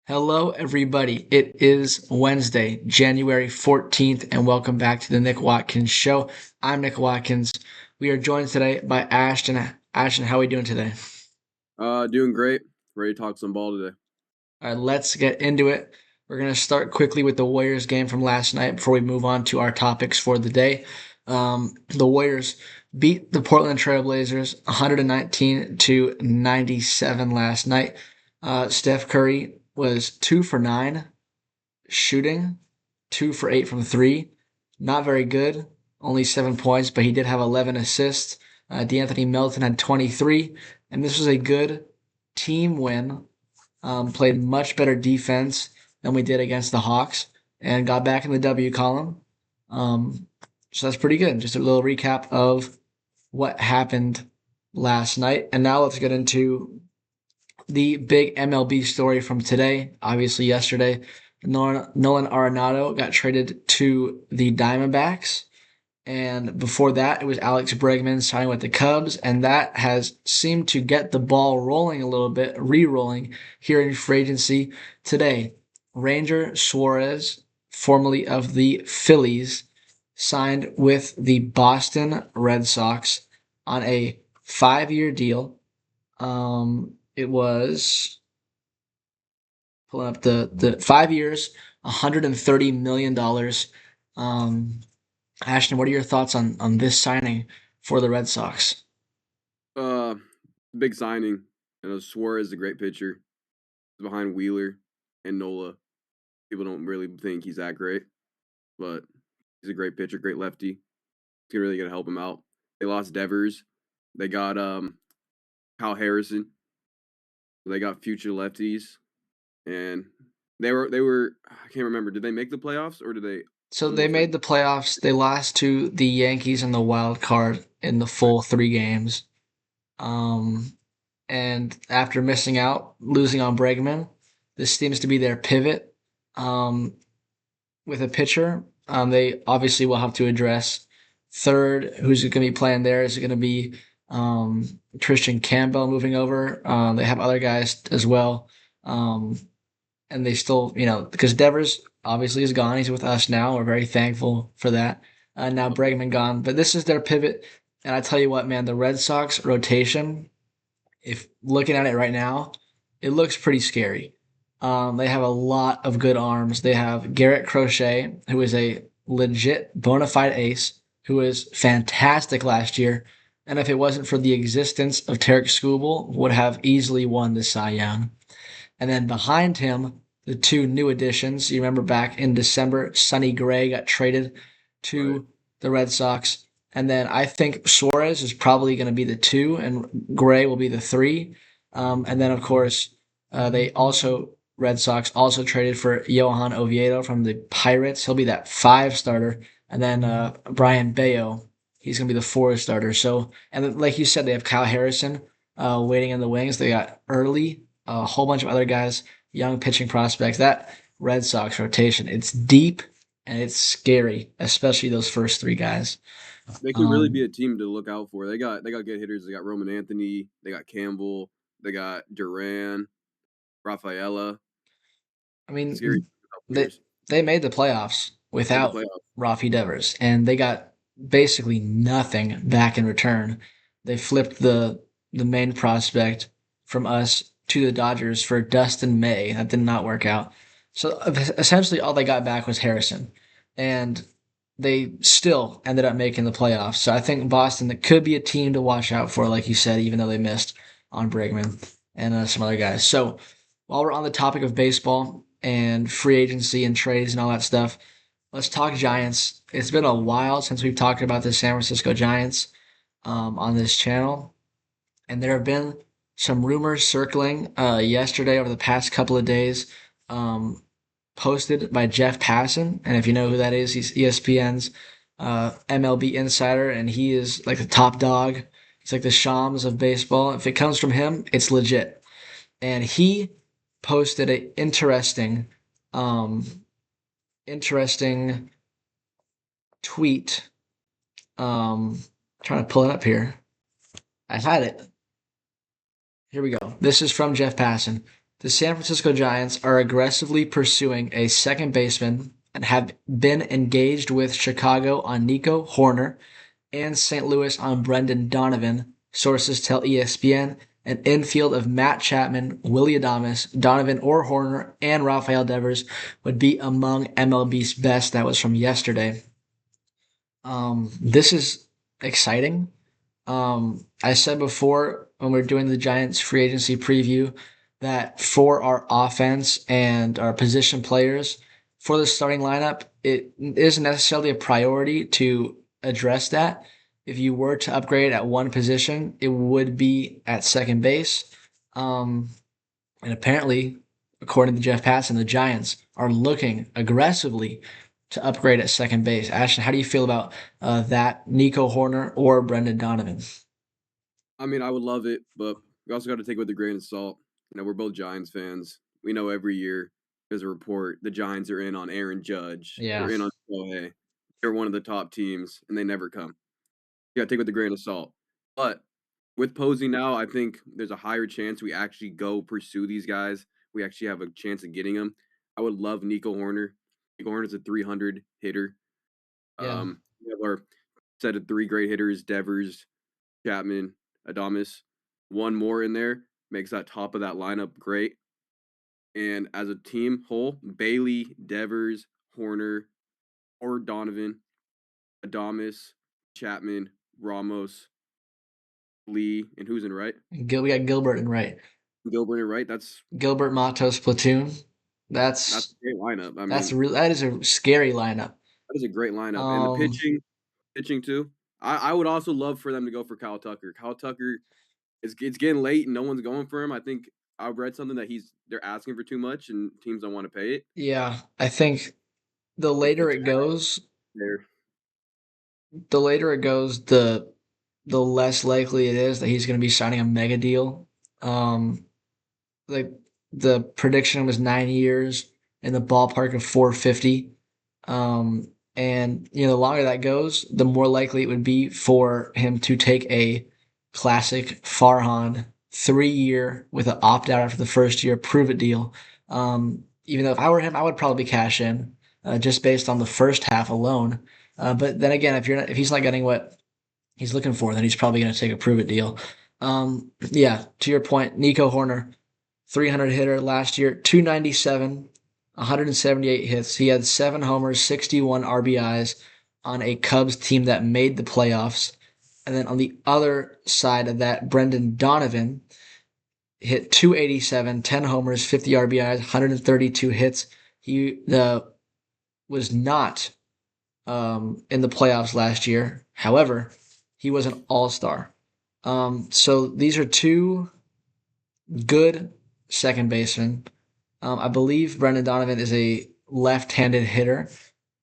Hello, everybody. It is Wednesday, January 14th, and welcome back to the Nick Watkins Show. I'm Nick Watkins. We are joined today by Ashton. Ashton, how are we doing today? Doing great. Ready to talk some ball today. All right, let's get into it. We're going to start quickly with the Warriors game from last night before we move on to our topics for the day. The Warriors beat the Portland Trailblazers 119 to 97 last night. Steph Curry was 2 for 9 shooting, 2 for 8 from three. Not very good, only 7 points, but he did have 11 assists. D'Anthony Melton had 23, and this was a good team win. Played much better defense than we did against the Hawks, and got back in the W column. So that's pretty good. Just a little recap of what happened last night. And now let's get into the big MLB story from today. Obviously, yesterday, Nolan Arenado got traded to the Diamondbacks. And before that, it was Alex Bregman signing with the Cubs. And that has seemed to get the ball rolling a little bit, re rolling here in free agency today. Ranger Suarez, formerly of the Phillies, signed with the Boston Red Sox on a 5-year deal. It was pulling up the 5 years, $130 million. Ashton, what are your thoughts on this signing for the Red Sox? Uh, Big signing. Suarez is a great pitcher. He's behind Wheeler and Nola. People don't really think he's that great, but he's a great pitcher, great lefty. He's really gonna help him out. They lost Devers. They got Kyle Harrison. They got future lefties, and they were. I can't remember. Did they make the playoffs or did they So they almost make? made the playoffs. They lost to the Yankees in the wild card in the full 3 games. Um, and after missing out, losing on Bregman, this seems to be their pivot. With a pitcher, they obviously will have to address third. Who's going to be playing there? Is it going to be Christian Campbell moving over? They have other guys as well. Um, and they still, because Devers obviously is gone. He's with us now. We're very thankful for that. Now Bregman gone, but this is their pivot. And I tell you what, man, the Red Sox rotation, if looking at it right now, it looks pretty scary. They have a lot of good arms. They have Garrett Crochet, who is a legit bona fide ace, who was fantastic last year. And if it wasn't for the existence of Tarek Skubal, would have easily won the Cy Young. And then behind him, the two new additions. You remember back in December, Sonny Gray got traded Right. to the Red Sox. And then I think Suarez is probably going to be the two, and Gray will be the three. And then, of course, Red Sox also traded for Johan Oviedo from the Pirates. He'll be that 5 starter. And then Brian Bayo, he's going to be the 4 starter. So, and then, like you said, they have Kyle Harrison waiting in the wings. They got Early, a whole bunch of other guys, young pitching prospects. That Red Sox rotation, it's deep and it's scary, especially those first 3 guys. They could really be Um, a team to look out for. They got good hitters. They got Roman Anthony. They got Campbell. They got Duran, Rafaela. I Scary mean, they players. they made the playoffs Made the without playoffs. Rafi Devers, and they got basically nothing back in return. They flipped the main prospect from us to the Dodgers for Dustin May. That did not work out. So essentially, all they got back was Harrison, and they still ended up making the playoffs. So I think Boston that could be a team to watch out for, like you said, even though they missed on Bregman and some other guys. So while we're on the topic of baseball and free agency and trades and all that stuff, let's talk Giants. It's been a while since we've talked about the San Francisco Giants on this channel, and there have been some rumors circling yesterday over the past couple of days, um, posted by Jeff Passan. And if you know who that is, he's ESPN's MLB insider, and he is like the top dog. He's like the Shams of baseball. If it comes from him, it's legit. And he posted a um, interesting tweet. Trying to pull it up here. I had it. Here we go. This is from Jeff Passan. The San Francisco Giants are aggressively pursuing a second baseman and have been engaged with Chicago on Nico Horner and St. Louis on Brendan Donovan. Sources tell ESPN an infield of Matt Chapman, Willie Adames, Donovan or Horner, and Rafael Devers would be among MLB's best. That was from yesterday. This is exciting. I said before when we are doing the Giants free agency preview that for our offense and our position players for the starting lineup, it isn't necessarily a priority to address that. If you were to upgrade at one position, it would be at second base. Um, and apparently, according to Jeff Passan, the Giants are looking aggressively to upgrade at second base. Ashton, how do you feel about that, Nico Horner or Brendan Donovan? I mean, I would love it, but we also got to take it with a grain of salt. We're both Giants fans. We know every year there's a report the Giants are in on Aaron Judge. Yeah, They're in on Shohei. They're one of the top teams, and they never come. You got to take it with a grain of salt. But with Posey now, I think there's a higher chance we actually go pursue these guys. We actually have a chance of getting them. I would love Nico Horner. Nico Horner's a 300 hitter. yeah. We have our set of three great hitters: Devers, Chapman, Adames. One more in there makes that top of that lineup great. And as a team whole, Bailey, Devers, Horner, or Donovan, Adames, Chapman, Ramos, Lee, and who's in right? We got Gilbert in right. Gilbert in right. Gilbert Matos platoon. That's That's a great lineup. I that's mean, real. That is a scary lineup. that is a great lineup. And the Um, pitching too. I would also love for them to go for Kyle Tucker. Kyle Tucker it's getting late and no one's going for him. I think I read something that they're asking for too much and teams don't want to pay it. yeah, I think the The later it talent goes, there. the later it goes, the less likely it is that he's going to be signing a mega deal. Um, like the prediction was 9 years in the ballpark of 450. And the longer that goes, the more likely it would be for him to take a classic Farhan 3 year with an opt out after the first year, prove it deal. Even though if I were him, I would probably cash in just based on the first half alone. But then again, if he's not getting what he's looking for, then he's probably going to take a prove it deal. Yeah, to your point, Nico Horner, 300 hitter last year, 297, 178 hits. He had 7 homers, 61 RBIs on a Cubs team that made the playoffs. And then on the other side of that, Brendan Donovan hit 287, 10 homers, 50 RBIs, 132 hits. He was not in the playoffs last year. However, he was an all-star. So these are two good second basemen. I believe Brendan Donovan is a left-handed hitter,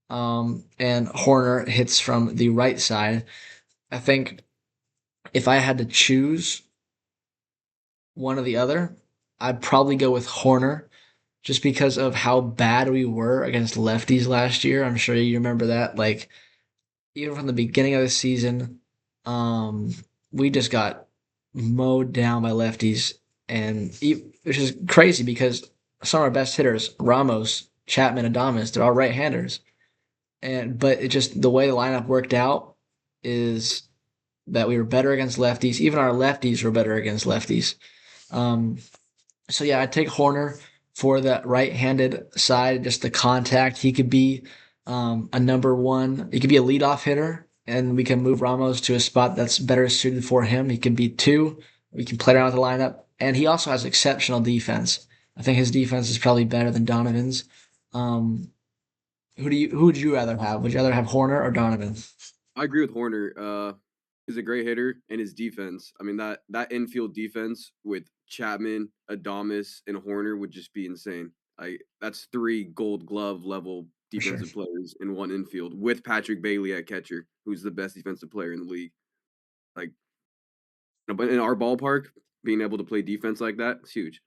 and Horner hits from the right side. I think if I had to choose one or the other, I'd probably go with Horner just because of how bad we were against lefties last year. I'm sure you remember that. Like, even from the beginning of the season, um, we just got mowed down by lefties, which is crazy because some of our best hitters, Ramos, Chapman, Adames, they're all right-handers. But it just the way the lineup worked out is that we were better against lefties. Even our lefties were better against lefties. Um, so yeah, I'd take Horner for that right-handed side, just the contact. He could be a number one. He could be a leadoff hitter, and we can move Ramos to a spot that's better suited for him. He can be two. We can play around with the lineup, and he also has exceptional defense. I think his defense is probably better than Donovan's. Um, who would you rather have? Would you rather have Horner or Donovan? I agree with Horner. He's a great hitter and his defense. I mean that infield defense with Chapman, Adames, and Horner would just be insane. That's three Gold Glove level For sure. defensive players in one infield with Patrick Bailey at catcher, who's the best defensive player in the league. Like, but in our ballpark, being able to play defense like that is huge.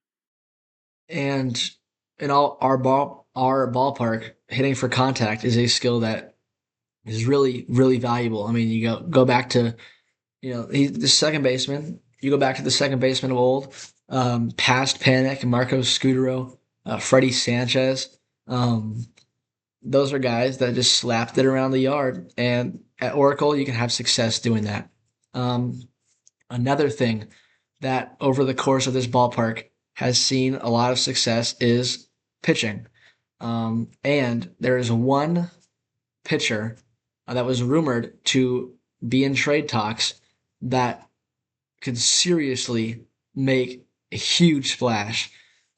And in our ballpark, hitting for contact is a skill that is really really valuable. I mean, you go back to he's the second baseman. You go back to the second baseman of old. Past Panic, Marco Scudero, Freddie Sanchez. Um, those are guys that just slapped it around the yard. And at Oracle, you can have success doing that. Um, Another thing that over the course of this ballpark has seen a lot of success is pitching. And there is one pitcher that was rumored to be in trade talks that could seriously make a huge splash.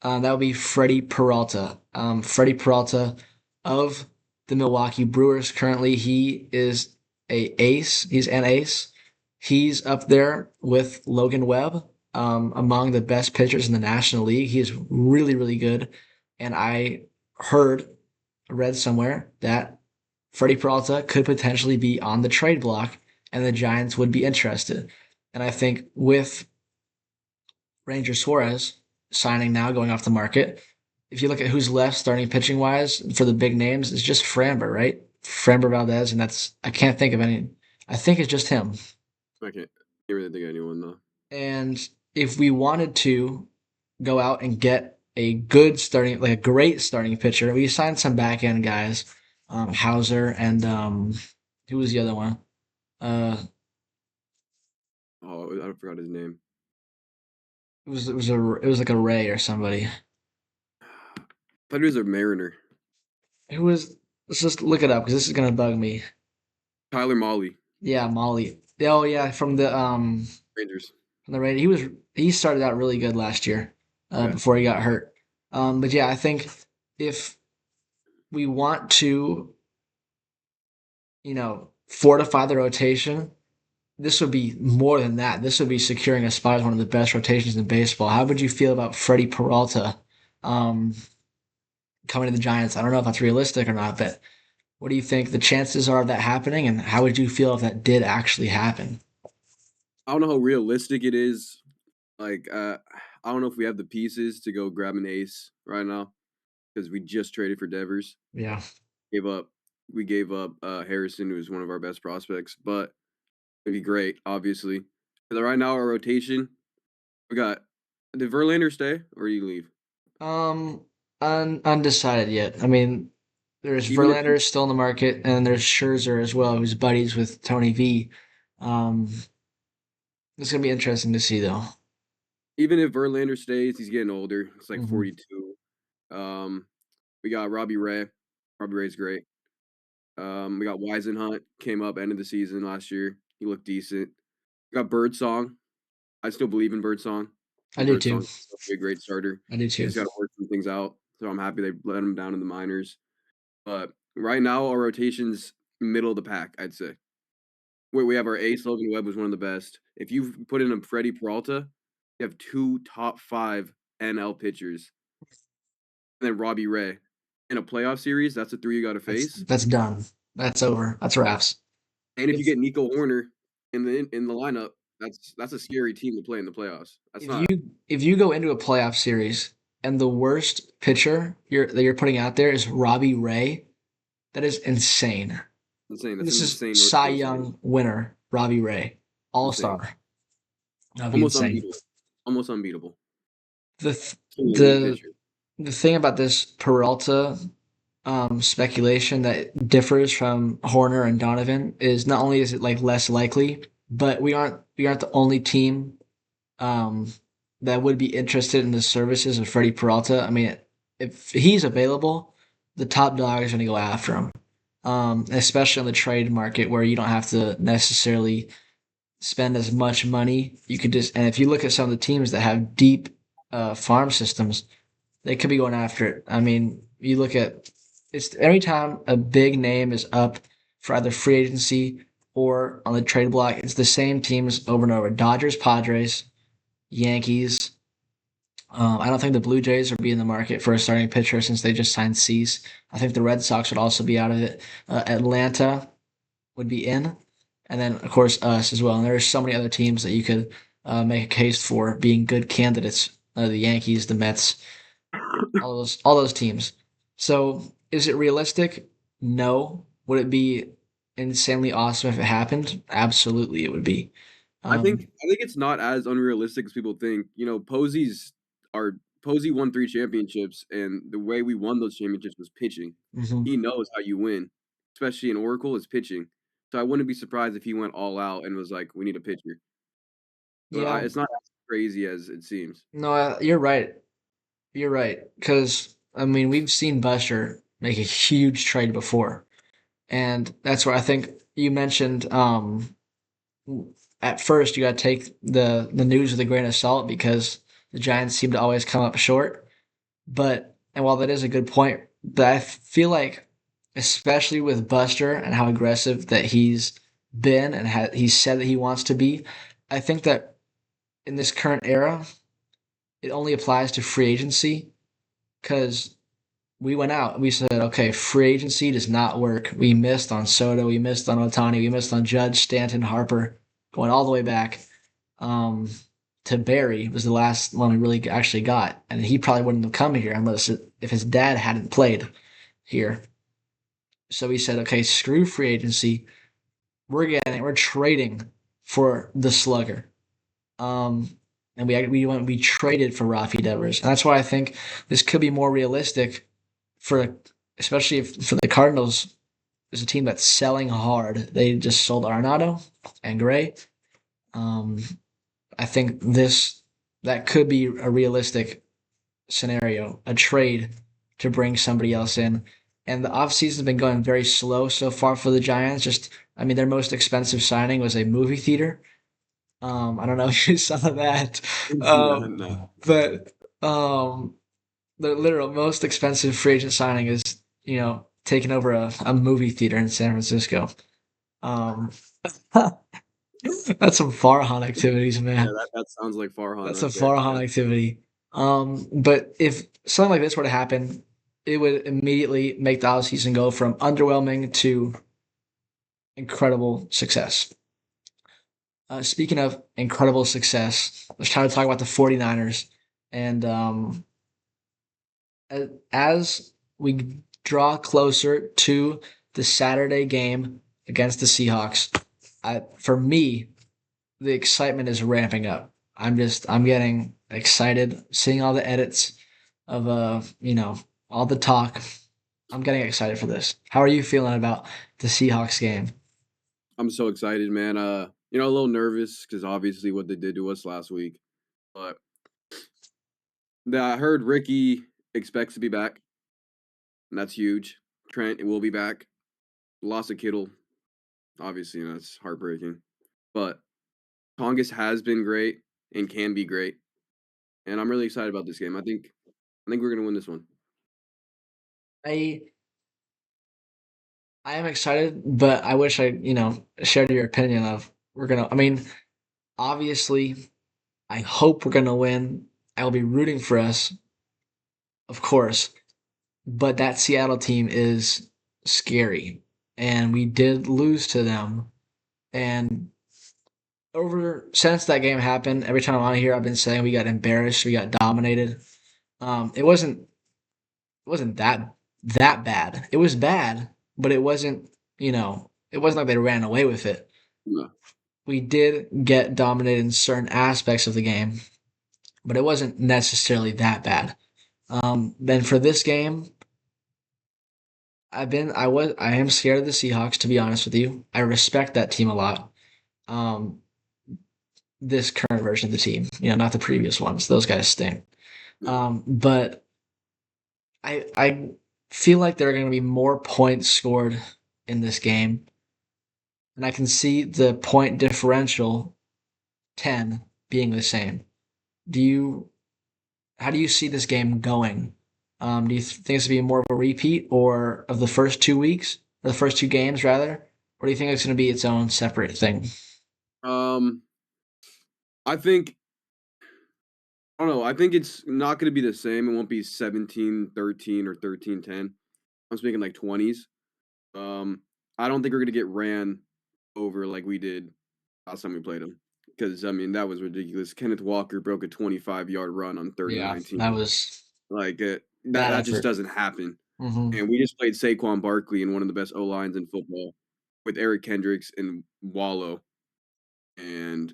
That would be Freddie Peralta. Freddie Peralta of the Milwaukee Brewers. Currently, he is a ace. He's an ace. He's up there with Logan Webb among the best pitchers in the National League. He is really, really good. And I read somewhere that Freddie Peralta could potentially be on the trade block, and the Giants would be interested. And I think with Ranger Suarez signing now, going off the market, if you look at who's left starting pitching wise for the big names, it's just Framber, right? Framber Valdez, and I can't think of any. I think it's just him. I can't really think of anyone though. And if we wanted to go out and get a good starting, like a great starting pitcher, we signed some back end guys, Hauser and who was the other one? Uh, Oh, I forgot his name. it was like a Ray or somebody. I thought he was a Mariner. Who was? Let's just look it up because this is gonna bug me. Tyler Molly, Yeah, Molly. Oh yeah, Rangers. from the Raiders. He started out really good last year, Okay. before he got hurt. But yeah, I think if we want to, fortify the rotation, this would be more than that. This would be securing a spot as one of the best rotations in baseball. How would you feel about Freddie Peralta um, coming to the Giants? I don't know if that's realistic or not, but what do you think the chances are of that happening, and how would you feel if that did actually happen? I don't know how realistic it is. Like, I don't know if we have the pieces to go grab an ace right now because we just traded for Devers. Yeah. Gave up. We gave up Harrison, who was one of our best prospects, but it'd be great, obviously. Because right now our rotation, we got did Verlander stay or you leave? Um, Undecided yet. I mean, there's Even if Verlander still in the market, and there's Scherzer as well, who's buddies with Tony V. Um, it's gonna be interesting to see, though. Verlander stays, he's getting older. It's like Hmm. 42. Um, we got Robbie Ray. Robbie Ray's great. We got Weisenhunt came up end of the season last year. He looked decent. We got Birdsong. I still believe in Birdsong. I And do too. Birdsong will be a great starter. I do He's too. just got to work some things out. So I'm happy they let him down in the minors. But right now our rotation's middle of the pack, I'd say. We have our ace, Logan Webb was one of the best. If you put in a Freddie Peralta, you have 2 top 5 NL pitchers. And then Robbie Ray. In a playoff series, that's the 3 you gotta face. That's done. That's over. That's wraps. And if you If get Nico Horner in the lineup, that's a scary team to play in the playoffs. That's if you not if you go into a playoff series and the worst pitcher that you're putting out there is Robbie Ray, that is insane. insane. That's This an is insane Cy rotation. Young winner, Robbie Ray, All Insane. Star. That'd be Almost insane. unbeatable. Almost unbeatable. The th- Elite the pitcher. the thing about this Peralta speculation that differs from Horner and Donovan is not only is it like less likely, but we aren't the only team um, that would be interested in the services of Freddie Peralta. I mean, if he's available, the top dog is going to go after him, especially on the trade market where you don't have to necessarily spend as much money. You could just, and if you look at some of the teams that have deep farm systems, they could be going after it. I mean, you look at it's every time a big name is up for either free agency or on the trade block, it's the same teams over and over: Dodgers, Padres, Yankees. I don't think the Blue Jays would be in the market for a starting pitcher since they just signed Cease. I think the Red Sox would also be out of it. Atlanta would be in, and then of course us as well. And there are so many other teams that you could make a case for being good candidates. The Yankees, the Mets, all those teams. So is it realistic? No. Would it be insanely awesome if it happened? Absolutely, it would be. I think it's not as unrealistic as people think. You know, Posey won 3 championships, and the way we won those championships was pitching. Mhm. He knows how you win, especially in Oracle, is pitching. So I wouldn't be surprised if he went all out and was like, "We need a pitcher." But Yeah. it's not as crazy as it seems. No, you're right. You're right. Because, I mean, we've seen Buster make a huge trade before. And that's where I think you mentioned at first you got to take the news with a grain of salt because the Giants seem to always come up short. But, and while that is a good point, that I feel like, especially with Buster and how aggressive that he's been and he's said that he wants to be, I think that in this current era, it only applies to free agency because we went out. We said, okay, free agency does not work. We missed on Soto. We missed on Otani. We missed on Judge, Stanton, Harper, going all the way back um, to Barry was the last one we really actually got. And he probably wouldn't have come here unless if his dad hadn't played here. So we said, okay, screw free agency. We're trading for the slugger. Um, and we traded for Rafi Devers, and that's why I think this could be more realistic for especially for the Cardinals. Is a team that's selling hard. They just sold Arenado and Gray. Um, I think that could be a realistic scenario, a trade to bring somebody else in. And the offseason has been going very slow so far for the Giants. Just, I mean, their most expensive signing was a movie theater. I don't know if you saw that. No, no. But the literal most expensive free agent signing is, taking over a movie theater in San Francisco. Um, that's some Farhan activities, Yeah, man. that sounds like Farhan That's a right there. Farhan Yeah. activity. But if something like this were to happen, it would immediately make the offseason go from underwhelming to incredible success. Speaking of incredible success, let's try to talk about the 49ers. And as we draw closer to the Saturday game against the Seahawks, for me, the excitement is ramping up. I'm getting excited seeing all the edits of all the talk. I'm getting excited for this. How are you feeling about the Seahawks game? I'm so excited, man. A little nervous because obviously what they did to us last week. But I heard Ricky expects to be back, and that's huge. Trent will be back. Loss of Kittle, obviously, that's heartbreaking. But Tongas has been great and can be great, and I'm really excited about this game. I think we're gonna win this one. I I am excited, but I wish I shared your opinion of we're gonna. I mean, obviously, I hope we're gonna win. I'll be rooting for us, of course, but that Seattle team is scary, and we did lose to them. And over since that game happened, every time I'm on here, I've been saying we got embarrassed, we got dominated. It wasn't that bad. It was bad, but it wasn't like they ran away with it. No. We did get dominated in certain aspects of the game, but it wasn't necessarily that bad. Then for this game, I am scared of the Seahawks, to be honest with you. I respect that team a lot. Um, this current version of the team, not the previous ones. Those guys stink. Yeah. But I feel like there are going to be more points scored in this game, and I can see the point differential 10 being the same. Do you? How do you see this game going? Do you think it's going to be more of a repeat or of the first 2 weeks, or the first two games rather, or do you think it's going to be its own separate thing? Um, I think I don't know. I think it's not gonna be the same. It won't be 17-13 or 13-10. I'm speaking like 20s. Um, I don't think we're gonna get ran over like we did last time we played them. Because I mean that was ridiculous. Kenneth Walker broke a 25-yard run on third and Yeah, 19. that was Like that bad that just effort. doesn't happen. Hmm. And we just played Saquon Barkley in one of the best O lines in football with Eric Kendricks and Wallow. And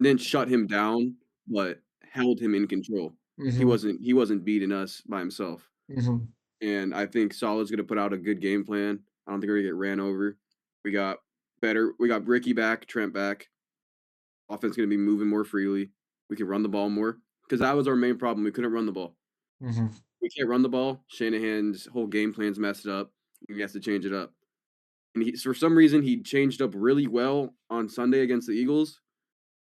didn't shut him down, but held him in control. Mm-hmm. He wasn't beating us by himself. Mm-hmm. And I think Solid's gonna put out a good game plan. I don't think we're gonna get ran over. We got better. We got Ricky back, Trent back. Offense gonna be moving more freely. We can run the ball more because that was our main problem. We couldn't run the ball. Mm-hmm. We can't run the ball. Shanahan's whole game plan's messed up. He has to change it up. And for some reason, he changed up really well on Sunday against the Eagles,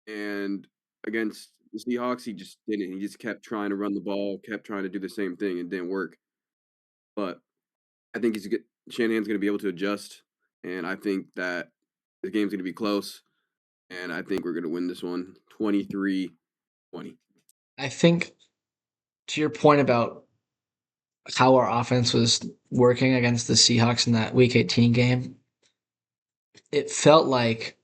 and against the Seahawks, he just didn't. He just kept trying to run the ball, kept trying to do the same thing, and didn't work. But I think Shanahan's going to be able to adjust, and I think that the game's going to be close, and I think we're going to win this one 23-20. I think to your point about how our offense was working against the Seahawks in that Week 18 game, it felt like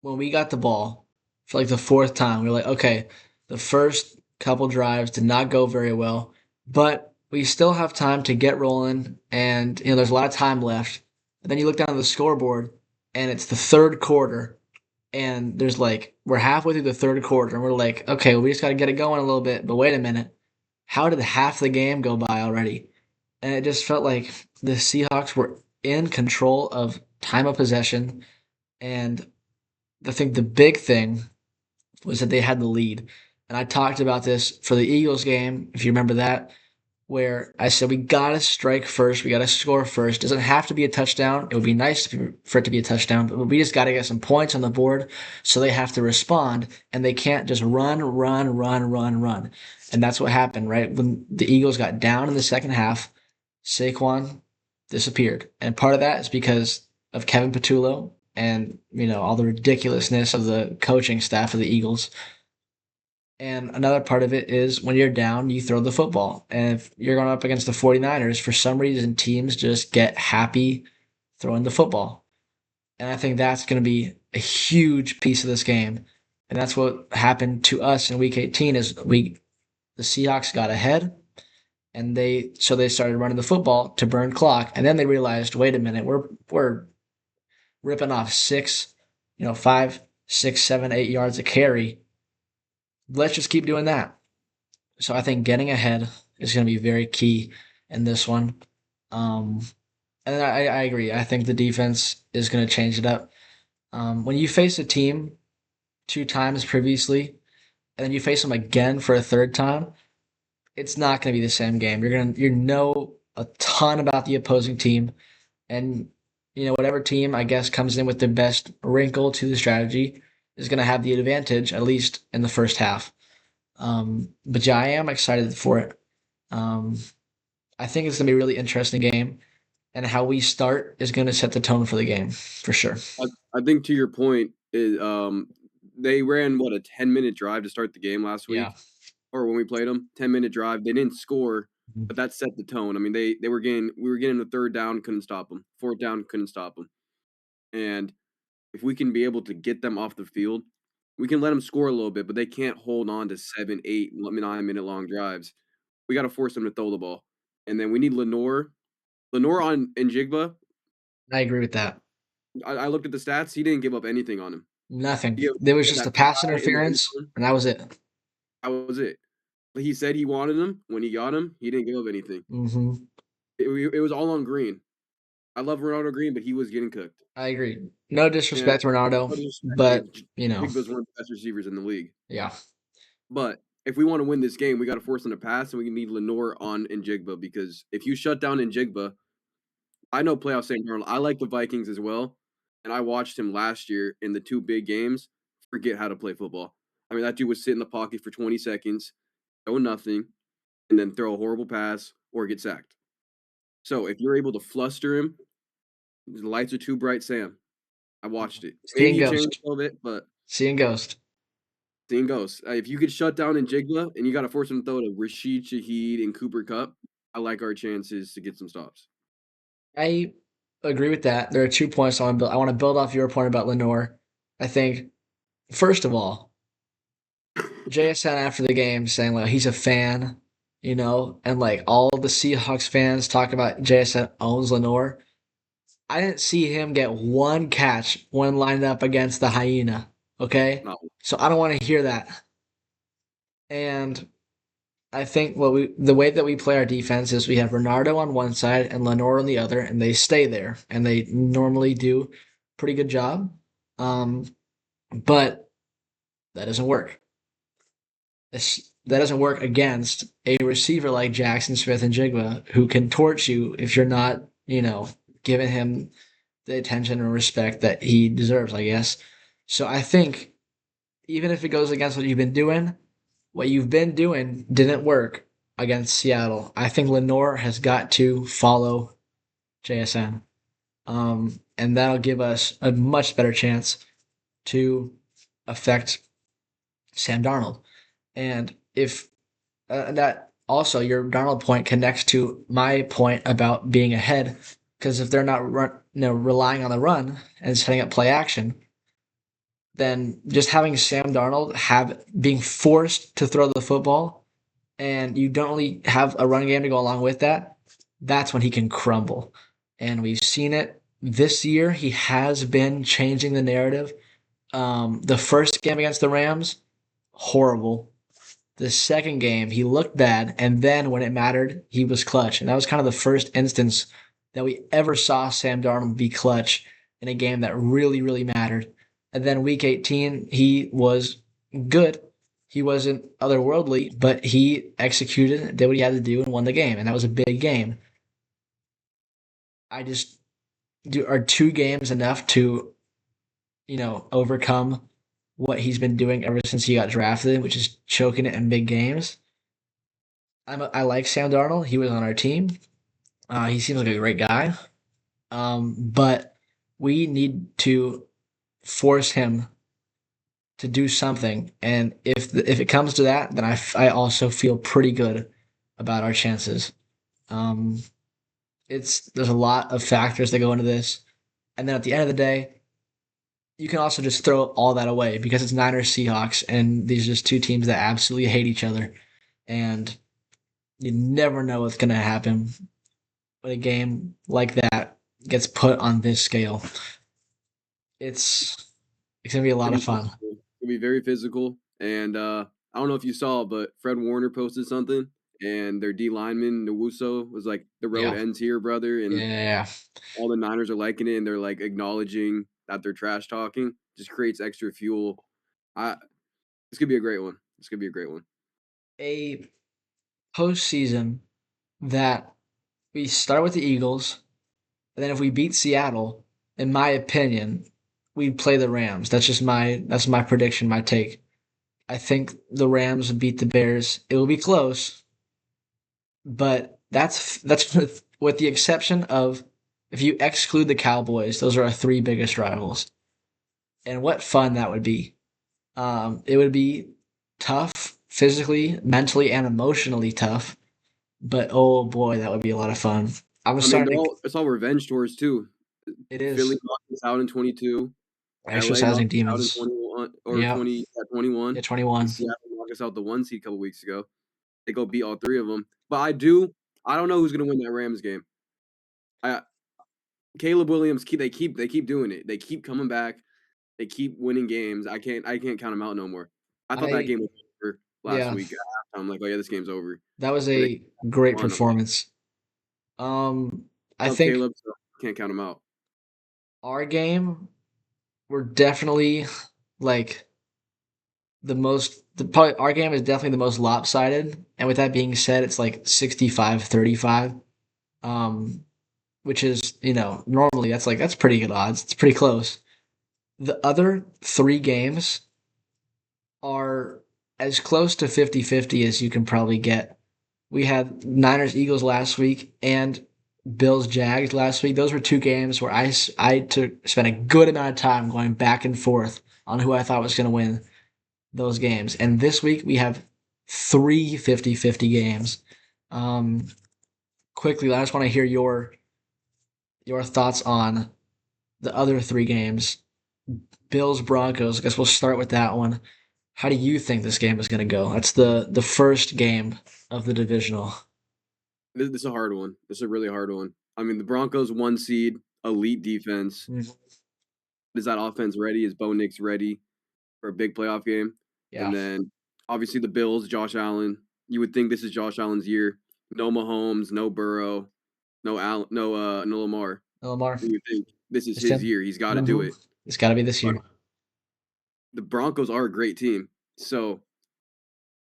when we got the ball for like the fourth time, we were like, okay, the first couple drives did not go very well, but we still have time to get rolling, and there's a lot of time left. And then you look down at the scoreboard, and it's the third quarter, and there's like we're halfway through the third quarter, and we're like, okay, well, we just got to get it going a little bit. But wait a minute, how did half the game go by already? And it just felt like the Seahawks were in control of time of possession, and I think the big thing was that they had the lead. And I talked about this for the Eagles game, if you remember that, where I said we gotta strike first, we gotta score first. Doesn't have to be a touchdown. It would be nice for it to be a touchdown, but we just gotta get some points on the board. So they have to respond, and they can't just run, run, run, run, run. And that's what happened, right? When the Eagles got down in the second half, Saquon disappeared, and part of that is because of Kevin Patullo and all the ridiculousness of the coaching staff of the Eagles. And another part of it is when you're down, you throw the football. And if you're going up against the 49ers, for some reason, teams just get happy throwing the football. And I think that's going to be a huge piece of this game. And that's what happened to us in week 18 is the Seahawks got ahead and they started running the football to burn clock. And then they realized, wait a minute, we're ripping off 5, 6, 7, 8 yards a carry. Let's just keep doing that. So I think getting ahead is going to be very key in this one. Um, and I agree. I think the defense is going to change it up. When you face a team 2 times previously, and then you face them again for a third time, it's not going to be the same game. You know a ton about the opposing team, and whatever team I guess comes in with the best wrinkle to the strategy is going to have the advantage at least in the first half. But yeah, I am excited for it. Um, I think it's going to be a really interesting game, and how we start is going to set the tone for the game for sure. I think to your point is they ran what a 10-minute drive to start the game last Yeah. week, or when we played them, 10-minute drive. They didn't score, Mhm. but that set the tone. I mean, we were getting the third down, couldn't stop them. Fourth down, couldn't stop them. And if we can be able to get them off the field, we can let them score a little bit, but they can't hold on to 7, 8, 9-minute long drives. We got to force them to throw the ball, and then we need Lenore. Lenore on Njigba. I agree with that. I looked at the stats. He didn't give up anything on him. Nothing. He There was had just a that pass fly in the end interference, zone. and that was it. That was it. But he said he wanted him. When he got him, he didn't give up anything. Hmm. It was all on Green. I love Ronaldo Green, but he was getting cooked. I agree. No And disrespect, Ronaldo, no disrespect, but Jigba's one of the best receivers in the league. yeah, But if we want to win this game, we got to force him to pass, and we need Lenore on Njigba because if you shut down Njigba, I know playoff St. Darnold. I like the Vikings as well, and I watched him last year in the 2 big games. Forget how to play football. I mean, that dude would sit in the pocket for 20 seconds, do nothing, and then throw a horrible pass or get sacked. So if you're able to fluster him, the lights are too bright, Sam. I watched it. Maybe seeing he changed ghost, a little bit, but seeing ghost. seeing ghosts. If you could shut down Njigba and you got to force him to throw to Rashid Shaheed and Cooper Kupp, I like our chances to get some stops. I agree with that. There are 2 points I want to build. I want to build off your point about Lenore. I think first of all, JSN after the game saying like he's a fan, and like all the Seahawks fans talk about JSN owns Lenore. I didn't see him get one catch when lined up against the hyena. Okay, Not so I don't want to hear that. And I think the way that we play our defense is we have Bernardo on one side and Lenore on the other, and they stay there, and they normally do a pretty good job. But that doesn't work. That doesn't work against a receiver like Jackson Smith and Jigba, who can torch you if you're not, giving him the attention and respect that he deserves, I guess. So I think even if it goes against what you've been doing didn't work against Seattle. I think Lenore has got to follow JSN. And that'll give us a much better chance to affect Sam Darnold. And if that also your Darnold point connects to my point about being ahead, because if they're not relying on the run and setting up play action, then just having Sam Darnold being forced to throw the football, and you don't really have a run game to go along with that, that's when he can crumble. And we've seen it this year. He has been changing the narrative. The first game against the Rams, horrible. The second game, he looked bad, and then when it mattered, he was clutch. And that was kind of the first instance that we ever saw Sam Darnold be clutch in a game that really, really mattered. And then week 18, he was good. He wasn't otherworldly, but he executed, did what he had to do, and won the game. And that was a big game. I just are 2 games enough to, overcome what he's been doing ever since he got drafted, which is choking it in big games. I like Sam Darnold. He was on our team. He seems like a great guy. But we need to force him to do something. And if it comes to that, then I also feel pretty good about our chances. Um, there's a lot of factors that go into this, and then at the end of the day, you can also just throw all that away because it's Niners Seahawks, and these are just 2 teams that absolutely hate each other, and you never know what's gonna happen when a game like that gets put on this scale. It's it's gonna be a lot It'll of be fun. physical. It'll be very physical. And I don't know if you saw, but Fred Warner posted something, and their D lineman Newuso was like, "The road Yeah, ends here, brother," and yeah. all the Niners are liking it, and they're like acknowledging that they're trash talking. Just creates extra fuel. I This could be a great one. This could be a great one. A postseason that we start with the Eagles, and then if we beat Seattle, in my opinion, we play the Rams. That's my prediction, my take. I think the Rams beat the Bears. It will be close, but that's with the exception of if you exclude the Cowboys, those are our 3 biggest rivals. And what fun that would be. It would be tough, physically, mentally, and emotionally tough. But oh boy, that would be a lot of fun. I'm I mean, starting to. it's all revenge tours too. It Philly is knocked us out in 22. LA exercising knocked us out in demons. 21 or Yeah, 20 at 21, yeah, and 21. Seattle knocked us out the 1 seed a couple weeks ago. They go beat all 3 of them. But I don't know who's gonna win that Rams game. I Caleb Williams they keep doing it. They keep coming back. They keep winning games. I can't count them out no more. I thought that I game was over last Yeah, week. I'm like, oh yeah, this game's over. that was And they a great won. performance. I Love think Caleb, so can't count him out. our game, we're definitely like probably our game is definitely the most lopsided. And with that being said, it's like 65-35. Um, which is, normally that's pretty good odds. It's pretty close. The other 3 games are as close to 50-50 as you can probably get. We had Niners Eagles last week and Bills Jags last week. Those were 2 games where spent a good amount of time going back and forth on who I thought was going to win those games. And this week we have 3 50-50 games. Um, quickly, I just want to hear your thoughts on the other 3 games. Bills Broncos. I guess we'll start with that one. How do you think this game is going to go? That's the first game of the divisional. This is a hard one. This is a really hard one. I mean, the Broncos 1 seed, elite defense. Mhm. Is that offense ready? Is Bo Nix ready? for a big playoff game. Yeah. And then obviously the Bills, Josh Allen. You would think this is Josh Allen's year. No Mahomes, no Burrow, no Lamar. Lamar. You would think this is Just his him. year. He's got to do Mm-hmm. it. It's got to be this But year. the Broncos are a great team. So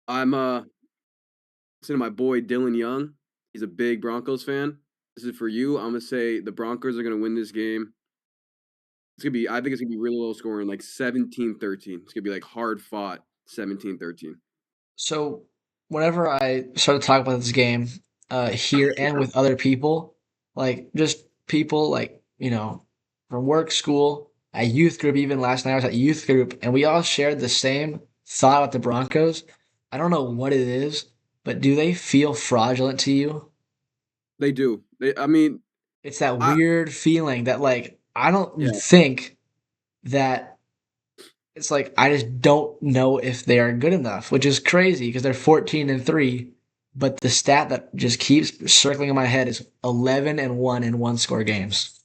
I'm listening to my boy Dylan Young. He's a big Broncos fan. This is for you. I'm gonna say the Broncos are gonna win this game. I think it's gonna be really low scoring, like 17-13. It's gonna be like hard fought 17-13. So whenever I started talking about this game here and with other people, like just people like, from work, school, at youth group, even last night I was at youth group, and we all shared the same thought about the Broncos. I don't know what it is, but do they feel fraudulent to you? They do. I mean, It's that I weird feeling that like I don't yeah. think that it's like I just don't know if they are good enough, which is crazy because they're 14-3. But the stat that just keeps circling in my head is 11-1 in one score games.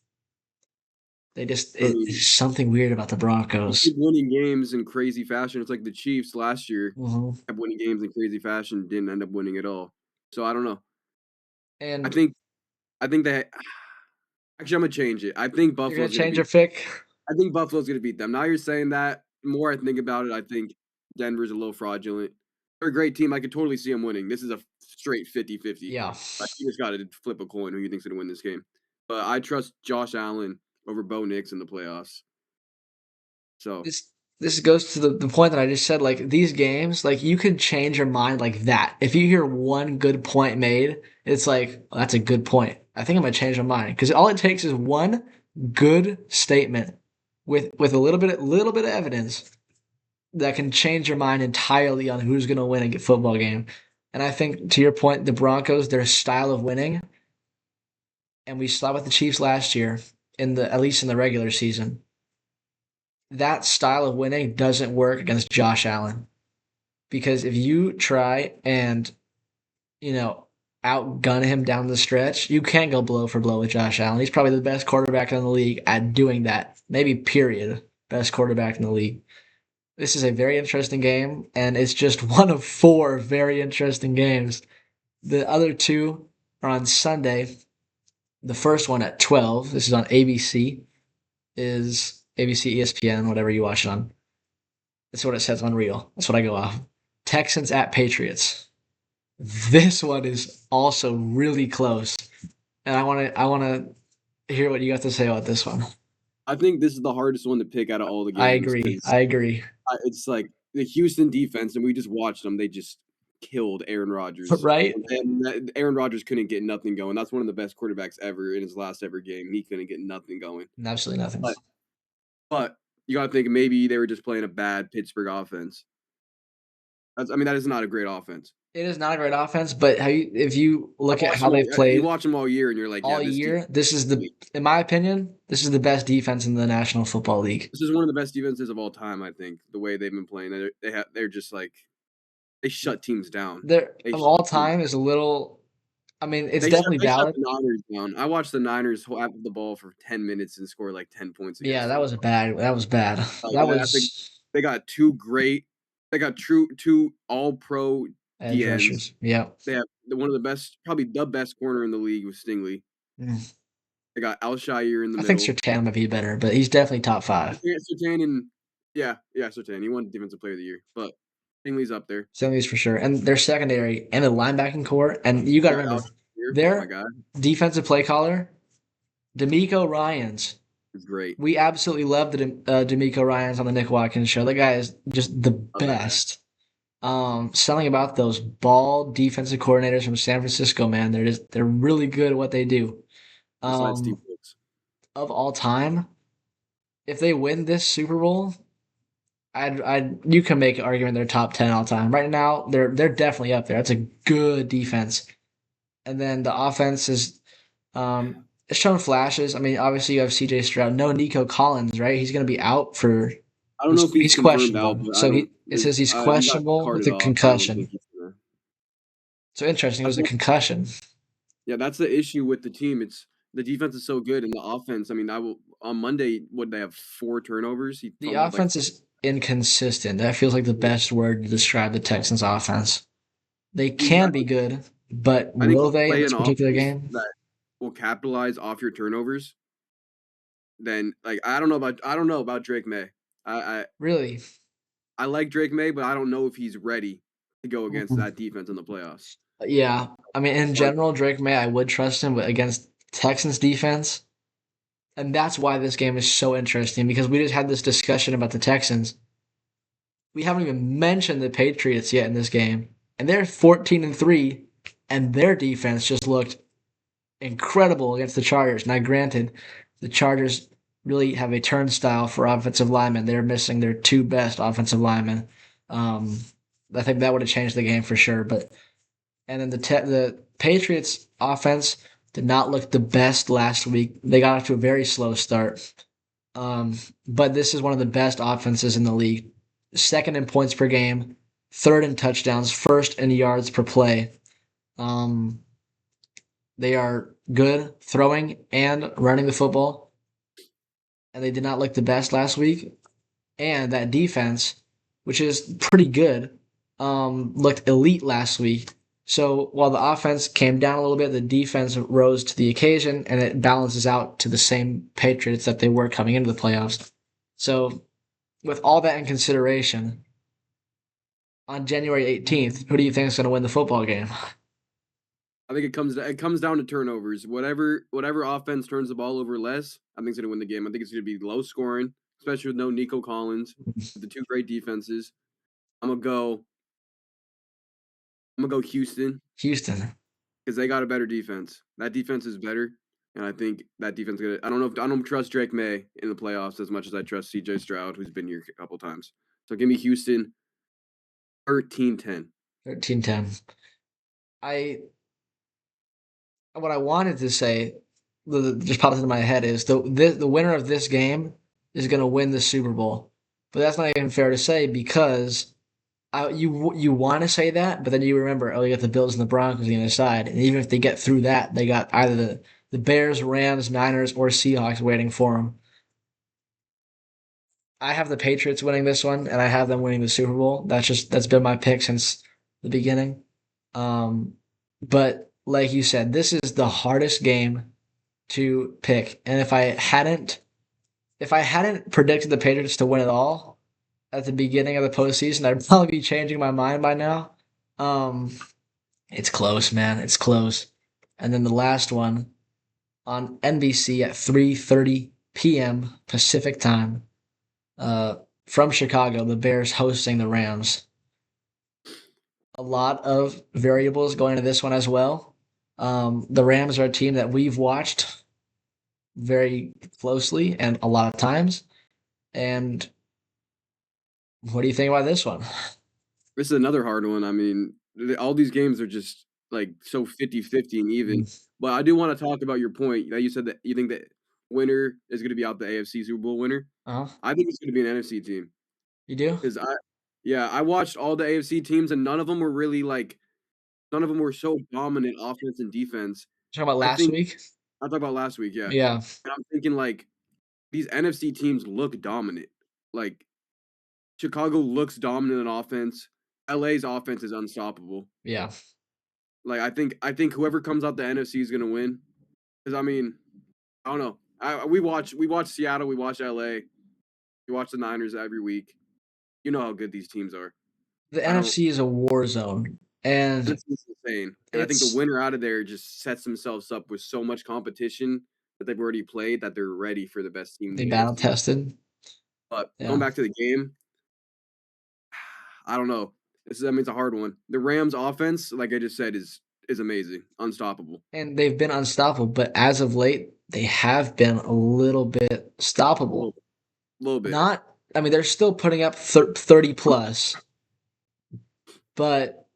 I mean, It's something weird about the they Broncos. keep winning games in crazy fashion. It's like the Chiefs last year Hmm. kept winning games in crazy fashion, didn't end up winning at all. So I don't know. I And think I think that actually I'm gonna change it. you're gonna change your pick. I think Buffalo's gonna beat them. Now you're saying that. The more I think about it, I think Denver's a little fraudulent. They're a great team. I could totally see them winning. This is a straight 50-50. Yeah. Like, you just gotta flip a coin who you think's gonna win this game. But I trust Josh Allen over Bo Nix in the playoffs. So this this goes to the point that I just said. Like these games, like you can change your mind like that. If you hear one good point made, it's like "Oh, that's a good point. I think I'm gonna change my mind because all it takes is one good statement with a little bit of evidence that can change your mind entirely on who's gonna win a football game. And I think to your point, the Broncos, their style of winning, and we saw with the Chiefs last year in the at least in the regular season that style of winning doesn't work against Josh Allen. Because if you try and, you know, outgun him down the stretch, you can't go blow for blow with Josh Allen. He's probably the best quarterback in the league at doing that. Maybe period. Best quarterback in the league. This is a very interesting game, and it's just one of four very interesting games. The other two are on Sunday. The first one at 12. This is on ABC. Is ABC, ESPN, whatever you watch it on. That's what it says on Real. That's what I go off. Texans at Patriots. This one is also really close, and I want to hear what you got to say about this one. I think this is the hardest one to pick out of all the I games agree. because I agree. it's like the Houston defense, and we just watched them. They just killed Aaron Rodgers, Right? and Aaron Rodgers couldn't get nothing going. That's one of the best quarterbacks ever in his last ever game. He couldn't get nothing going. Absolutely nothing. But but you gotta think maybe they were just playing a bad Pittsburgh offense. That is not a great offense. It is not a great offense, but if you I've look at watched how them all. they've You played watch them all year, and you're like, yeah, all this team. year, in my opinion, this is the best defense in the National Football League. This is one of the best defenses of all time. I think the way they've been playing, they're just like they shut teams down. There They of shut all teams. time is a little. I mean, it's They shut definitely they shut valid. the Niners down. I watched the Niners have the ball for 10 minutes and score like 10 points Yeah, against that them. was bad. That was bad. Like That that's a, was they got they got two all-pro edge DNs. rushers. Yeah. They have one of the best, probably the best corner in the league with Stingley. Mm. They got Alshire in the I think middle. Sertan might be better, but he's definitely top five. Surtain and Surtain. He won Defensive Player of the Year, but Stingley's up there. Stingley's for sure. And their secondary and the linebacking core. And you got to Yeah, remember, Alshire, my their guy, defensive play caller, D'Amico Ryans. is great. We absolutely love the D'Amico Ryans on the Nick Watkins Show. That guy is just the Love that guy. best. Something about those ball defensive coordinators from San Francisco, man. They're really good at what they do. Besides Steve Wilkes. Of all time, if they win this Super Bowl, you can make an argument they're top 10 all time. Right now, they're definitely up there. That's a good defense. And then the offense is it's shown flashes. I mean, obviously you have CJ Stroud, no Nico Collins, right? He's going to be out for I don't know if he's he's confirmed out, questionable. but So it says he's I'm not questionable with carted a off. I don't concussion. think he's gonna. So interesting, it That's was a what, concussion. yeah, that's the issue with the team. It's the defense is so good, and the offense. I mean, on Monday, would they have 4 turnovers? He The fumbled like offense is inconsistent. That feels like the Yeah. best word to describe the Texans offense. They I can be think good, but I think will you they in play this an particular offense game? that will capitalize off your turnovers, then like I don't know about Drake May. I Really? I like Drake May, but I don't know if he's ready to go against Mhm. that defense in the playoffs. Yeah. I mean, in But general, Drake May, I would trust him, but against Texans defense, and that's why this game is so interesting because we just had this discussion about the Texans. We haven't even mentioned the Patriots yet in this game, and they're 14-3, and their defense just looked incredible against the Chargers. Now, granted, the Chargers really have a turnstile for offensive linemen. They're missing their two best offensive linemen. Um, I think that would have changed the game for sure. But and then the Patriots offense did not look the best last week. They got off to a very slow start. But this is one of the best offenses in the league. Second in points per game, third in touchdowns, first in yards per play. Um, they are good throwing and running the football, and they did not look the best last week. And that defense, which is pretty good, looked elite last week. So while the offense came down a little bit, the defense rose to the occasion, and it balances out to the same Patriots that they were coming into the playoffs. So with all that in consideration, on January 18th, who do you think is going to win the football game? I think it comes down to turnovers. Whatever offense turns the ball over less, I think it's gonna win the game. I think it's gonna be low scoring, especially with no Nico Collins, with the two great defenses. I'm gonna go. I'm gonna go Houston Houston. because they got a better defense. That defense is better, and I think that defense gonna. I don't know. If, I don't trust Drake May in the playoffs as much as I trust C.J. Stroud, who's been here a couple times. So give me Houston 13-10. 13-10. I what I wanted to say just popped into my head is the winner of this game is going to win the Super Bowl. But that's not even fair to say because you want to say that, but then you remember, oh, you got the Bills and the Broncos on the other side, and even if they get through that, they got either the Bears, Rams, Niners, or Seahawks waiting for them. I have the Patriots winning this one, and I have them winning the Super Bowl. That's been my pick since the beginning. Um, but like you said, this is the hardest game to pick, and if I hadn't predicted the Patriots to win it all at the beginning of the postseason, I'd probably be changing my mind by now. Um, it's close, man. It's close. And then the last one on NBC at 3:30 p.m. Pacific time. From Chicago, the Bears hosting the Rams. A lot of variables going into this one as well. The Rams are a team that we've watched very closely and a lot of times. And what do you think about this one? This is another hard one. I mean, all these games are just like so 50-50 and even. But I do want to talk about your point that you said that you think that winner is going to be out the AFC Super Bowl winner. Uh-huh. I think it's going to be an NFC team You do? because yeah, I watched all the AFC teams and none of them were really like, none of them were so dominant offense and defense. Talking about I last think week? I talked about last week, yeah. Yeah, And I'm thinking like these NFC teams look dominant. Like Chicago looks dominant in offense. LA's offense is unstoppable. yeah. Like I think whoever comes out the NFC is gonna win. Because I mean, I don't know. We watch Seattle, we watch LA, we watch the Niners every week. You know how good these teams are. The I don't. NFC is a war zone, and It's insane, and I think the it's winner out of there just sets themselves up with so much competition that they've already played that they're ready for the best team in they the battle AFC. tested. But going Yeah, back to the game, I don't know. It's a hard one. The Rams offense, like I just said, is amazing, unstoppable. and they've been unstoppable, but as of late, they have been a little bit A little, stoppable. little bit. Not, I mean, they're still putting up 30 plus, but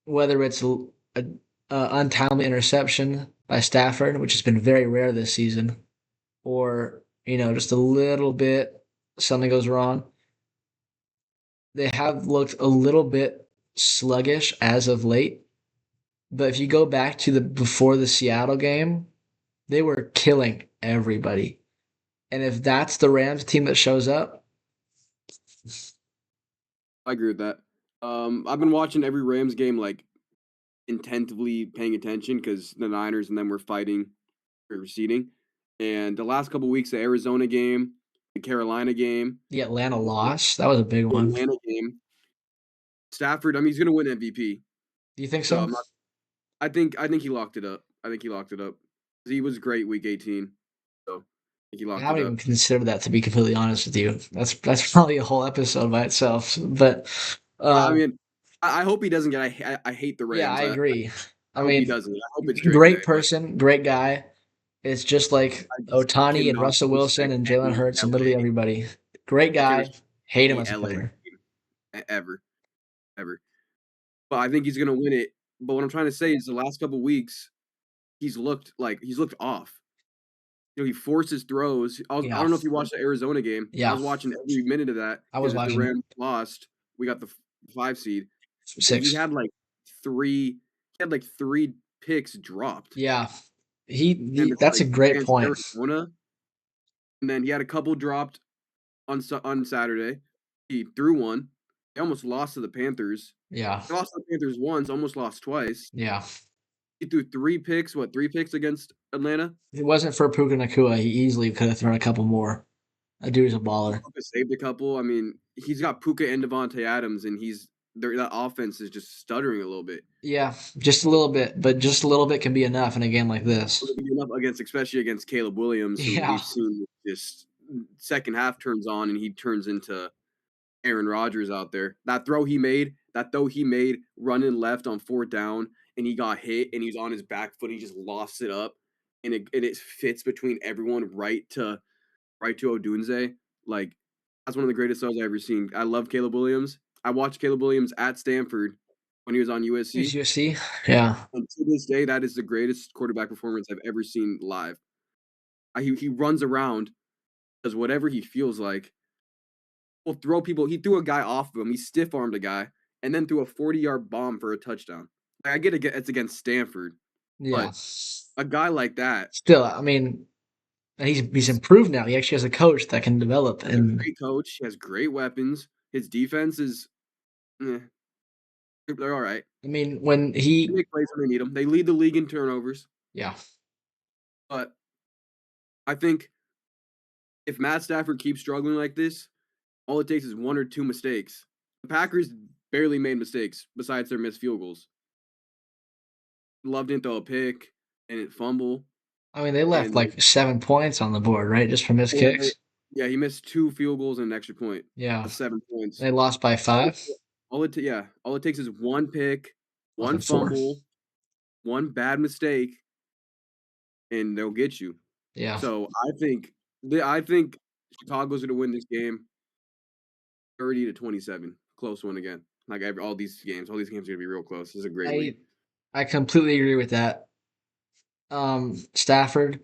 whether it's a untimely interception by Stafford, which has been very rare this season, or just a little bit something goes wrong, they have looked a little bit sluggish as of late. But if you go back to the before the Seattle game, they were killing everybody. And if that's the Rams team that shows up, I agree with that. I've been watching every Rams game like intensively paying attention because the Niners and them were fighting or receding. And the last couple weeks, the Arizona game, the Carolina game, The Atlanta loss, that was a big the one. Atlanta game, Stafford. I mean, he's gonna win MVP. Do you think So so? I'm not. I think he locked it up. I think he locked it up. He was great week 18. So I think he I locked it haven't up. even considered that, to be completely honest with you. That's probably a whole episode by itself. But I um, mean, I hope he doesn't get. I hate the yeah, Rams. I I agree. I hope he mean, doesn't. I hope it's Drake great May. But person, great guy. It's just like I just Otani and cannot Russell Wilson respect and Jalen any Hurts and literally LA. everybody. Great I can't guy. respect Hate him any as a LA player. team ever, ever. But I think he's gonna win it. But what I'm trying to say is the last couple weeks, he's looked off. He forces throws. I Yeah, don't know if you watched the Arizona game. I yeah. was watching every minute of that I was because if the watching it. Rams lost, we got the 5 seed, and he 6. had like 3 he had like 3 picks dropped. Yeah, And it's that's a like great against point. Arizona, and then he had a couple dropped on Saturday. He threw one. He almost lost to the Panthers. Yeah, He lost to the Panthers once, almost lost twice. yeah. He threw 3 picks, 3 picks against Atlanta? If it wasn't for Puka Nakua, he easily could have thrown a couple more. That dude's a baller. Puka saved a couple. I mean, he's got Puka and Devontae Adams, and that offense is just stuttering a little bit. Yeah, just a little bit, but just a little bit can be enough in a game like this. Especially against Caleb Williams, who Yeah, we've seen just second half turns on and he turns into Aaron Rodgers out there. That throw he made running left on 4th down, and he got hit and he's on his back foot. He just lofts it up, and it fits between everyone right to Odunze. Like that's one of the greatest throws I've ever seen. I love Caleb Williams. I watched Caleb Williams at Stanford when he was on use USC, USC. Yeah, and to this day, that is the greatest quarterback performance I've ever seen live. He runs around, does whatever he feels like. Will throw people. He threw a guy off of him. He stiff armed a guy, and then threw a 40-yard bomb for a touchdown. Like, I get it's against Stanford, yeah. but a guy like that Still, I mean, he's improved now. He actually has a coach that can develop, has a and great coach. He has great weapons. His defense is, eh, they're all right. I mean, when They he, make plays when they need them. They lead the league in turnovers, yeah, but I think if Matt Stafford keeps struggling like this, all it takes is 1 or 2 mistakes. The Packers barely made mistakes besides their missed field goals. Love didn't throw a pick and fumble. I mean, they left And like, like 7 points on the board, right? Just for missed yeah, kicks. yeah, he missed 2 field goals and an extra point. Yeah, That's 7 points. they lost by All it, 5. all it takes is 1 pick, Lost 1 by 4. fumble, 1 bad mistake, and they'll get you. Yeah, So I think Chicago's gonna win this game 30-27. Close one again. Like all these games are gonna be real close. This is a great I week. I completely agree with that. Stafford,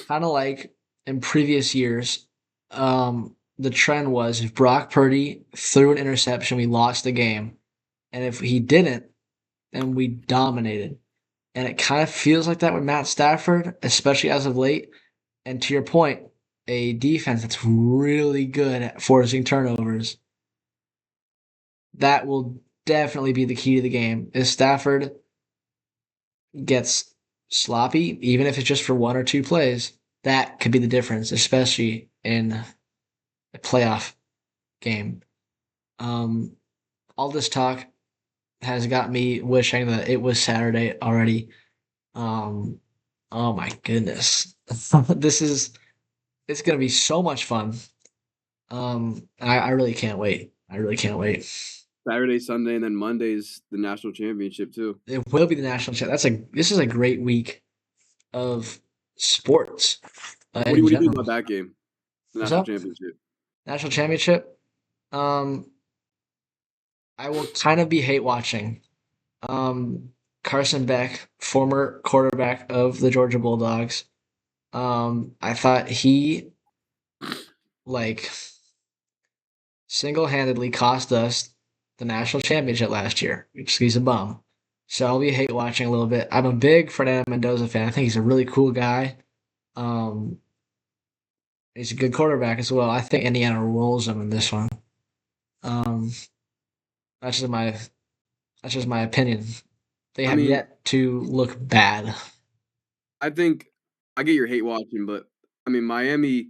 kind of like in previous years, the trend was if Brock Purdy threw an interception, we lost the game, and if he didn't, then we dominated. And it kind of feels like that with Matt Stafford, especially as of late. And to your point, a defense that's really good at forcing turnovers. That will definitely be the key to the game. If Stafford gets sloppy, even if it's just for 1 or 2 plays, that could be the difference, especially in a playoff game. Um, all this talk has got me wishing that it was Saturday already. Um, oh my goodness, this is it's gonna be so much fun. I really can't wait. I really can't wait. Saturday, Sunday, and then Monday's the national championship too. It will be the national champ. This is a great week of sports in What do you think general. about that game? The What's national up? championship. National championship. Um, I will kind of be hate watching. Um, Carson Beck, former quarterback of the Georgia Bulldogs. I thought he like single-handedly cost us the national championship last year. He's a bum. So I'll be hate watching a little bit. I'm a big Fernando Mendoza fan. I think he's a really cool guy. Um, He's a good quarterback as well. I think Indiana rolls them in this one. Um, that's just my that's just my opinion. They I have mean, yet to look bad. I think I get your hate watching, but I mean, Miami,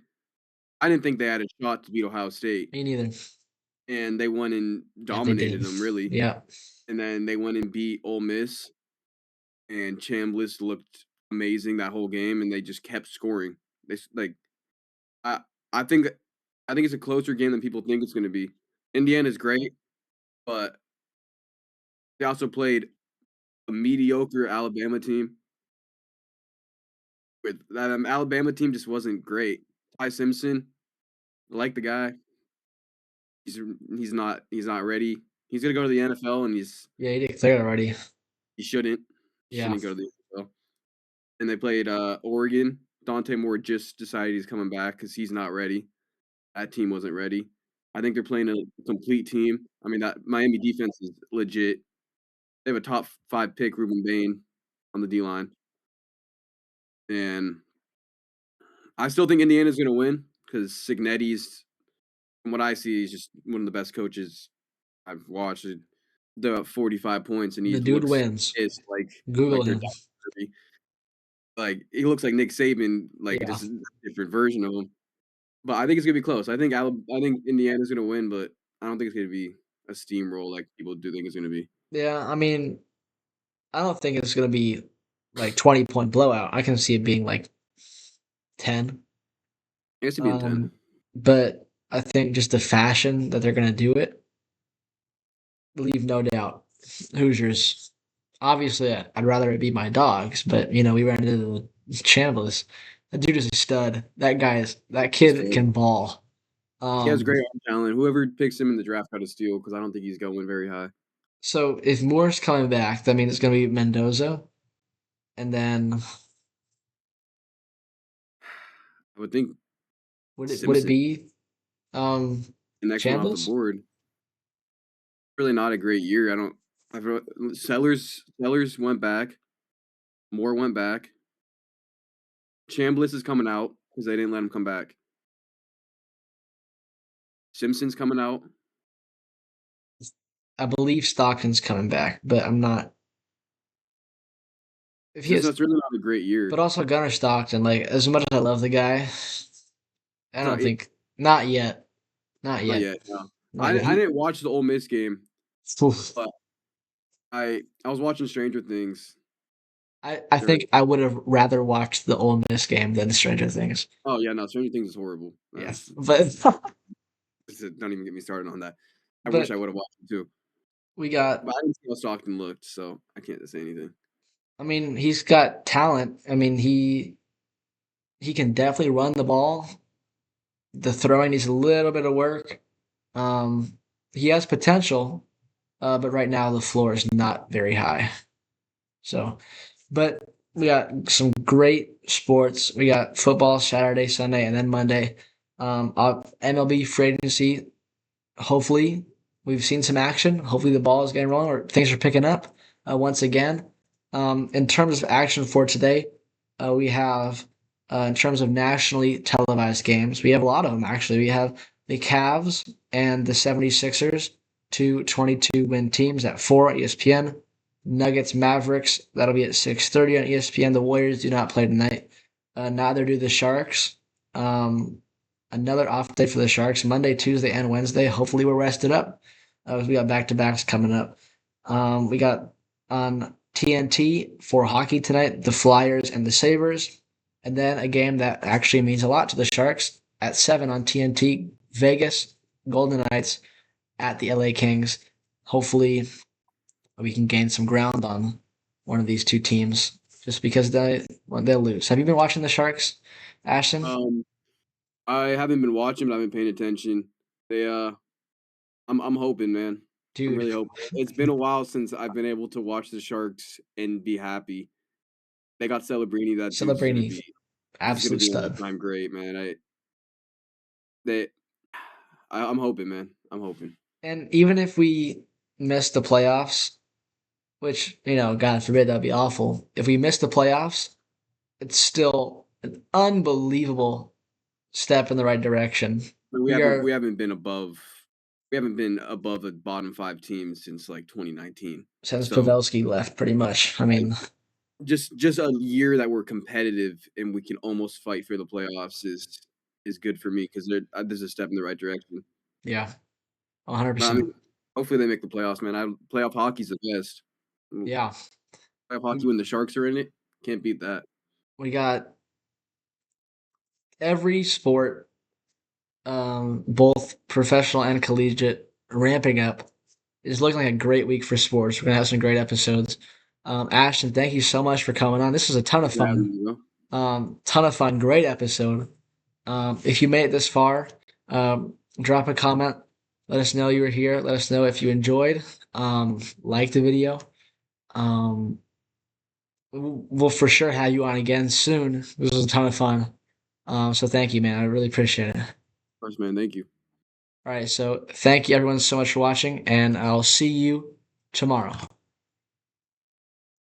I didn't think they had a shot to beat Ohio State, Me neither. and they went and Yet they dominated did. them really. Yeah. And then they went and beat Ole Miss, and Chambliss looked amazing that whole game, and they just kept scoring. Like I I think I think it's a closer game than people think it's going to be. Indiana's great, but they also played a mediocre Alabama team. With that Alabama team just wasn't great. Ty Simpson, I like the guy. He's he's not ready. He's gonna go to the NFL, and Yeah, he declared already. he shouldn't Yeah. go to the NFL. And they played Oregon. Dante Moore just decided he's coming back because he's not ready. That team wasn't ready. I think they're playing a complete team. I mean, that Miami defense is legit. They have a top 5 pick, Ruben Bain, on the D line, and I still think Indiana's gonna win because Signetti's, from what I see, is just one of the best coaches I've watched. The 45 points, and he The dude looks wins. pissed, Google like they're him. down 30. Like he looks like Nick Saban, like Yeah. just a different version of him. But I think it's gonna be close. I think Indiana's gonna win, but I don't think it's gonna be a steamroll like people do think it's gonna be. Yeah, I mean, I don't think it's gonna be like 20-point blowout. I can see it being like 10. I guess it'd be in 10. Um, but I think just the fashion that they're gonna do it, leave no doubt. Hoosiers. Obviously, I'd rather it be my dogs, but we ran into the Chambliss. That dude is a stud. That kid So can ball. he has Um, great arm talent. Whoever picks him in the draft got to steal because I don't think he's going very high. so if Moore's coming back, that means it's gonna be Mendoza, and then I would think would it Simpson, be um the next one off the Chambliss? board. Really not a great year. I don't. I feel Sellers went back. Moore went back. Chambliss is coming out because they didn't let him come back. Simpson's coming out. I believe Stockton's coming back, but I'm not. If he is, That's really not a great year. but also Gunnar Stockton. Like as much as I love the guy, I So don't think not yet, not not yet, yet. No, not yet. I didn't watch the Ole Miss game, Oof. but I was watching Stranger Things. I During, think I would have rather watched the Ole Miss game than Stranger Things. oh yeah, no, Stranger Things is horrible. Yes, but Don't even get me started on that. I wish but I would have watched it too, we got. but I didn't see how Stockton looked, so I can't say anything. I mean, he's got talent. I mean, he can definitely run the ball. The throwing needs a little bit of work. Um, he has potential, but right now the floor is not very high. So, but we got some great sports. We got football Saturday, Sunday, and then Monday. MLB free agency. Hopefully, we've seen some action. Hopefully, the ball is getting rolling or things are picking up once again. In terms of action for today, we have, in terms of nationally televised games, we have a lot of them actually. We have the Cavs and the 76ers, two 22-win teams at 4 on ESPN. Nuggets Mavericks, that'll be at 6:30 on ESPN. The Warriors do not play tonight. Neither do the Sharks. Another off day for the Sharks. Monday, Tuesday, and Wednesday. Hopefully, we're rested up. We got back to backs coming up. We got on TNT for hockey tonight, the Flyers and the Sabres. And then a game that actually means a lot to the Sharks at 7 on TNT, Vegas Golden Knights at the LA Kings. Hopefully, we can gain some ground on one of these two teams just because they'll lose. Have you been watching the Sharks, Ashton? Um, I haven't been watching, but I've been paying attention. They I'm hoping, man. I'm Dude, really hoping. It's been a while since I've been able to watch the Sharks and be happy. They got Celebrini. That dude's gonna Celebrini, be absolute an stud. all-time great, man. They I'm hoping, man. I'm hoping. And even if we miss the playoffs, which, God forbid that'd be awful. If we miss the playoffs, it's still an unbelievable step in the right direction. We We haven't are we haven't been above a bottom 5 team since, like, 2019. since So, Pavelski left, pretty much. I like, mean, just a year that we're competitive and we can almost fight for the playoffs is good for me 'cause this is a step in the right direction. yeah, But, I 100%. mean, hopefully they make the playoffs, man. Playoff hockey's the best. Yeah. Playoff hockey when the Sharks are in it, can't beat that. We got every sport, both professional and collegiate, ramping up. It's looking like a great week for sports. We're gonna have some great episodes. Ashton, thank you so much for coming on. This was a ton of For having fun. me, bro. Ton of fun. Great episode. If you made it this far, drop a comment. Let us know you were here. Let us know if you enjoyed. Like the video. Um, we'll for sure have you on again soon. This was a ton of fun. So thank you, man. I really appreciate it. Of course, man, thank you. All right, so thank you everyone so much for watching, and I'll see you tomorrow.